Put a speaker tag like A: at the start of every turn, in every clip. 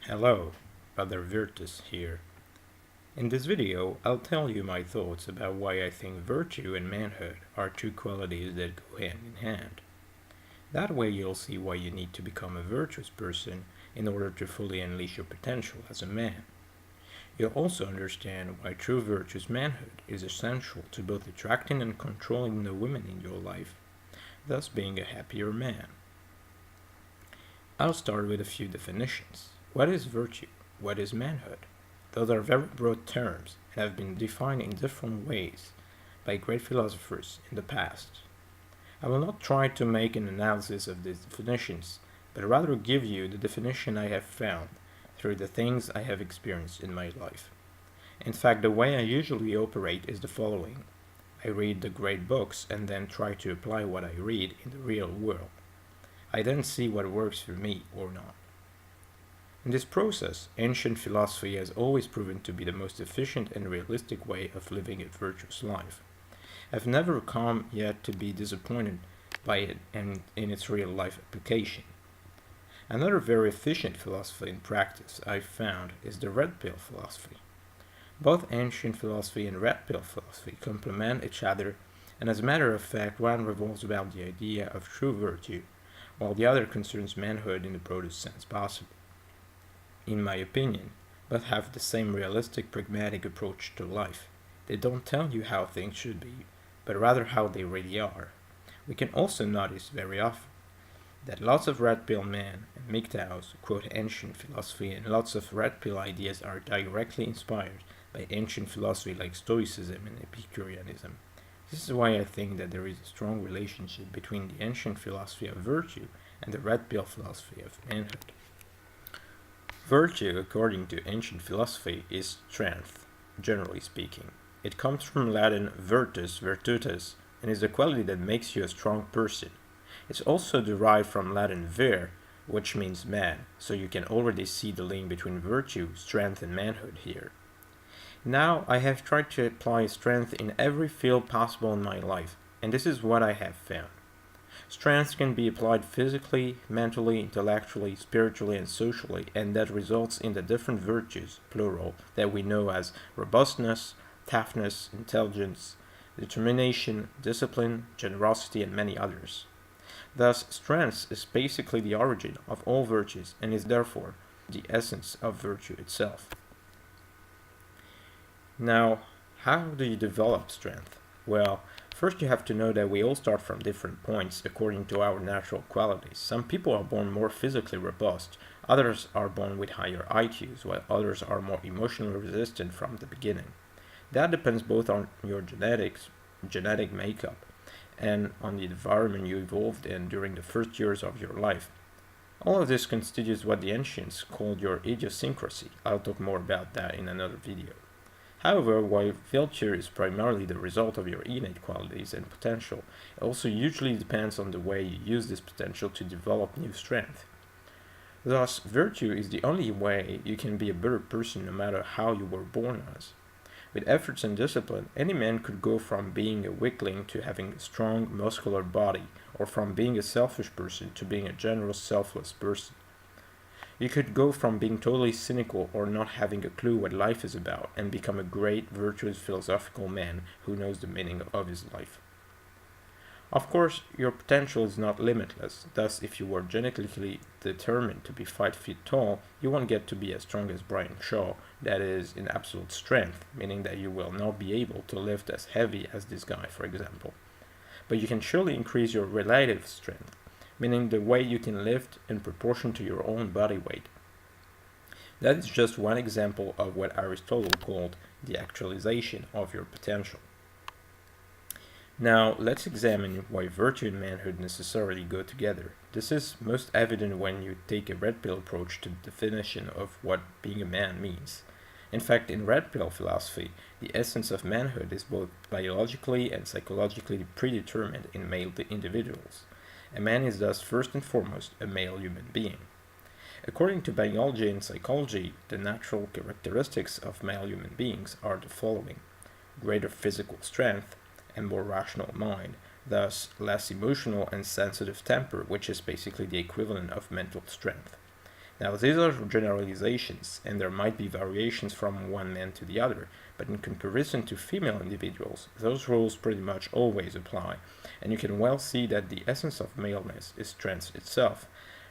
A: Hello, Brother Virtus here. In this video, I'll tell you my thoughts about why I think virtue and manhood are two qualities that go hand in hand. That way you'll see why you need to become a virtuous person in order to fully unleash your potential as a man. You'll also understand why true virtuous manhood is essential to both attracting and controlling the women in your life, thus being a happier man. I'll start with a few definitions. What is virtue? What is manhood? Those are very broad terms and have been defined in different ways by great philosophers in the past. I will not try to make an analysis of these definitions, but rather give you the definition I have found through the things I have experienced in my life. In fact, the way I usually operate is the following. I read the great books and then try to apply what I read in the real world. I then see what works for me or not. In this process, ancient philosophy has always proven to be the most efficient and realistic way of living a virtuous life. I've never come yet to be disappointed by it and in its real life application. Another very efficient philosophy in practice I've found is the red pill philosophy. Both ancient philosophy and red pill philosophy complement each other, and as a matter of fact, one revolves about the idea of true virtue, while the other concerns manhood in the broadest sense possible. In my opinion, both have the same realistic, pragmatic approach to life. They don't tell you how things should be, but rather how they really are. We can also notice very often that lots of red pill men and MGTOWs quote ancient philosophy, and lots of red pill ideas are directly inspired by ancient philosophy like Stoicism and Epicureanism. This is why I think that there is a strong relationship between the ancient philosophy of virtue and the red pill philosophy of manhood. Virtue, according to ancient philosophy, is strength, generally speaking. It comes from Latin virtus, virtutus, and is the quality that makes you a strong person. It's also derived from Latin vir, which means man, so you can already see the link between virtue, strength, and manhood here. Now, I have tried to apply strength in every field possible in my life, and this is what I have found. Strength can be applied physically, mentally, intellectually, spiritually, and socially, and that results in the different virtues, plural, that we know as robustness, toughness, intelligence, determination, discipline, generosity, and many others. Thus, strength is basically the origin of all virtues and is therefore the essence of virtue itself. Now, how do you develop strength? Well, first you have to know that we all start from different points according to our natural qualities. Some people are born more physically robust, others are born with higher IQs, while others are more emotionally resistant from the beginning. That depends both on your genetic makeup, and on the environment you evolved in during the first years of your life. All of this constitutes what the ancients called your idiosyncrasy. I'll talk more about that in another video. However, while virtue is primarily the result of your innate qualities and potential, it also usually depends on the way you use this potential to develop new strength. Thus, virtue is the only way you can be a better person no matter how you were born as. With efforts and discipline, any man could go from being a weakling to having a strong, muscular body, or from being a selfish person to being a generous, selfless person. You could go from being totally cynical or not having a clue what life is about and become a great, virtuous, philosophical man who knows the meaning of his life. Of course, your potential is not limitless, thus if you were genetically determined to be 5 feet tall, you won't get to be as strong as Brian Shaw, that is, in absolute strength, meaning that you will not be able to lift as heavy as this guy, for example. But you can surely increase your relative strength, meaning the way you can lift in proportion to your own body weight. That is just one example of what Aristotle called the actualization of your potential. Now, let's examine why virtue and manhood necessarily go together. This is most evident when you take a red pill approach to the definition of what being a man means. In fact, in red pill philosophy, the essence of manhood is both biologically and psychologically predetermined in male individuals. A man is thus first and foremost a male human being. According to biology and psychology, the natural characteristics of male human beings are the following: greater physical strength, and more rational mind, thus less emotional and sensitive temper, which is basically the equivalent of mental strength. Now, these are generalizations, and there might be variations from one man to the other, but in comparison to female individuals, those rules pretty much always apply, and you can well see that the essence of maleness is strength itself,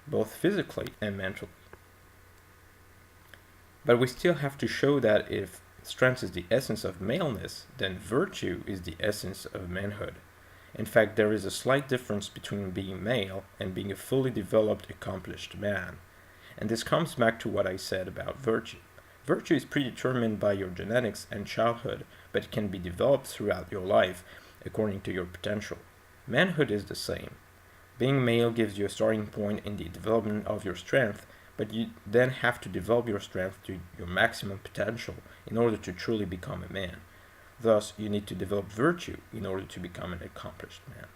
A: both physically and mentally. But we still have to show that if strength is the essence of maleness, then virtue is the essence of manhood. In fact, there is a slight difference between being male and being a fully developed, accomplished man. And this comes back to what I said about virtue. Virtue is predetermined by your genetics and childhood, but it can be developed throughout your life according to your potential. Manhood is the same. Being male gives you a starting point in the development of your strength, but you then have to develop your strength to your maximum potential in order to truly become a man. Thus, you need to develop virtue in order to become an accomplished man.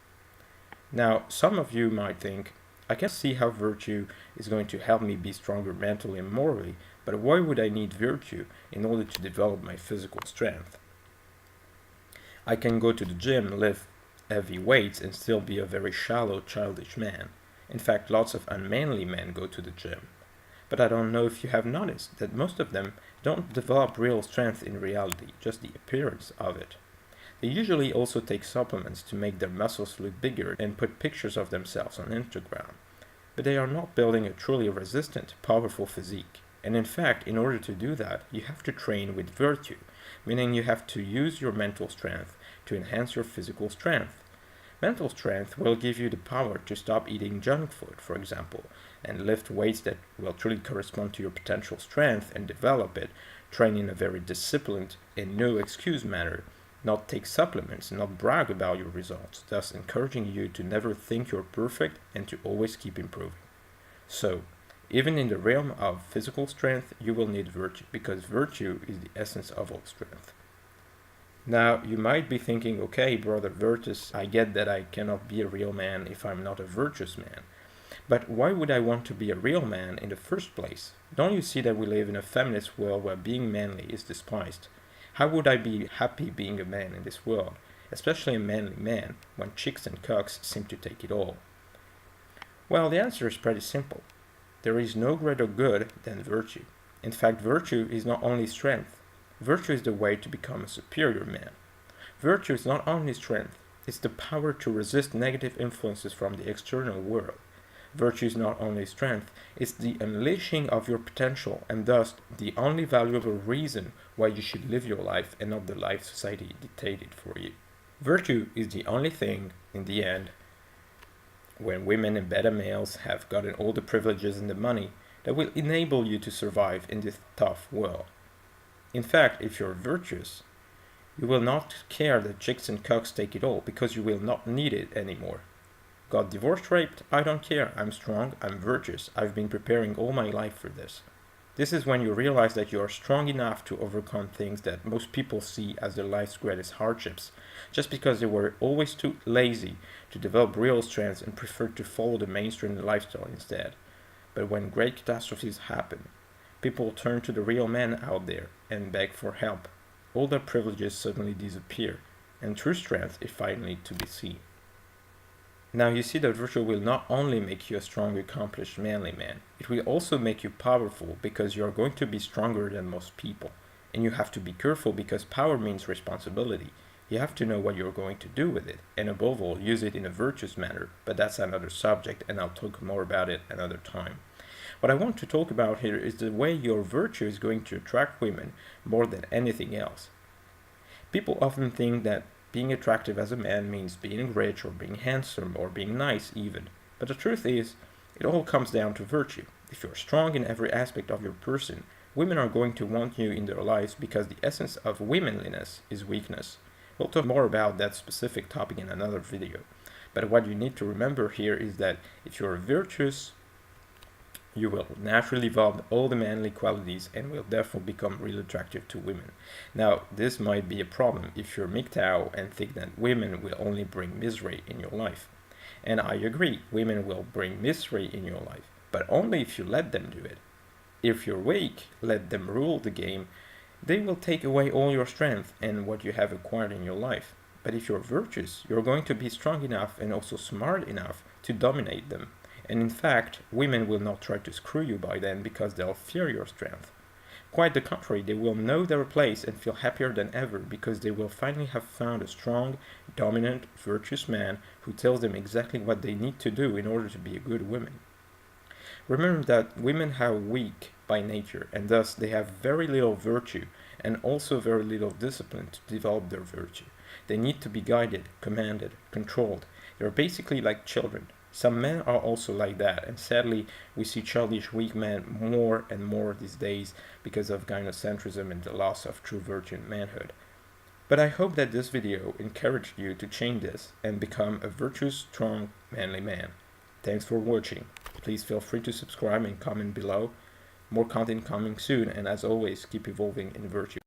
A: Now, some of you might think, I can see how virtue is going to help me be stronger mentally and morally, but why would I need virtue in order to develop my physical strength? I can go to the gym, lift heavy weights, and still be a very shallow, childish man. In fact, lots of unmanly men go to the gym. But I don't know if you have noticed that most of them don't develop real strength in reality, just the appearance of it. They usually also take supplements to make their muscles look bigger and put pictures of themselves on Instagram. But they are not building a truly resistant, powerful physique. And in fact, in order to do that, you have to train with virtue, meaning you have to use your mental strength to enhance your physical strength. Mental strength will give you the power to stop eating junk food, for example, and lift weights that will truly correspond to your potential strength and develop it, train in a very disciplined and no excuse manner, not take supplements, not brag about your results, thus encouraging you to never think you're perfect and to always keep improving. So, even in the realm of physical strength, you will need virtue, because virtue is the essence of all strength. Now, you might be thinking, okay, brother Virtus, I get that I cannot be a real man if I'm not a virtuous man. But why would I want to be a real man in the first place? Don't you see that we live in a feminist world where being manly is despised? How would I be happy being a man in this world, especially a manly man, when chicks and cocks seem to take it all? Well, the answer is pretty simple. There is no greater good than virtue. In fact, virtue is not only strength. Virtue is the way to become a superior man. Virtue is not only strength, it's the power to resist negative influences from the external world. Virtue is not only strength, it's the unleashing of your potential and thus the only valuable reason why you should live your life and not the life society dictated for you. Virtue is the only thing, in the end, when women and beta males have gotten all the privileges and the money, that will enable you to survive in this tough world. In fact, if you're virtuous, you will not care that chicks and cocks take it all because you will not need it anymore. Got divorced, raped? I don't care. I'm strong, I'm virtuous. I've been preparing all my life for this. This is when you realize that you are strong enough to overcome things that most people see as their life's greatest hardships, just because they were always too lazy to develop real strength and preferred to follow the mainstream lifestyle instead. But when great catastrophes happen, people turn to the real men out there and beg for help. All their privileges suddenly disappear, and true strength is finally to be seen. Now you see that virtue will not only make you a strong, accomplished, manly man, it will also make you powerful because you are going to be stronger than most people. And you have to be careful because power means responsibility. You have to know what you're going to do with it, and above all, use it in a virtuous manner, but that's another subject and I'll talk more about it another time. What I want to talk about here is the way your virtue is going to attract women more than anything else. People often think that being attractive as a man means being rich or being handsome or being nice even. But the truth is, it all comes down to virtue. If you're strong in every aspect of your person, women are going to want you in their lives because the essence of womanliness is weakness. We'll talk more about that specific topic in another video. But what you need to remember here is that if you're virtuous, you will naturally develop all the manly qualities and will therefore become really attractive to women. Now, this might be a problem if you're MGTOW and think that women will only bring misery in your life. And I agree, women will bring misery in your life, but only if you let them do it. If you're weak, let them rule the game, they will take away all your strength and what you have acquired in your life. But if you're virtuous, you're going to be strong enough and also smart enough to dominate them. And in fact, women will not try to screw you by then because they'll fear your strength. Quite the contrary, they will know their place and feel happier than ever because they will finally have found a strong, dominant, virtuous man who tells them exactly what they need to do in order to be a good woman. Remember that women are weak by nature, and thus they have very little virtue and also very little discipline to develop their virtue. They need to be guided, commanded, controlled. They're basically like children. Some men are also like that, and sadly, we see childish, weak men more and more these days because of gynocentrism and the loss of true virtue and manhood. But I hope that this video encouraged you to change this and become a virtuous, strong, manly man. Thanks for watching. Please feel free to subscribe and comment below. More content coming soon, and as always, keep evolving in virtue.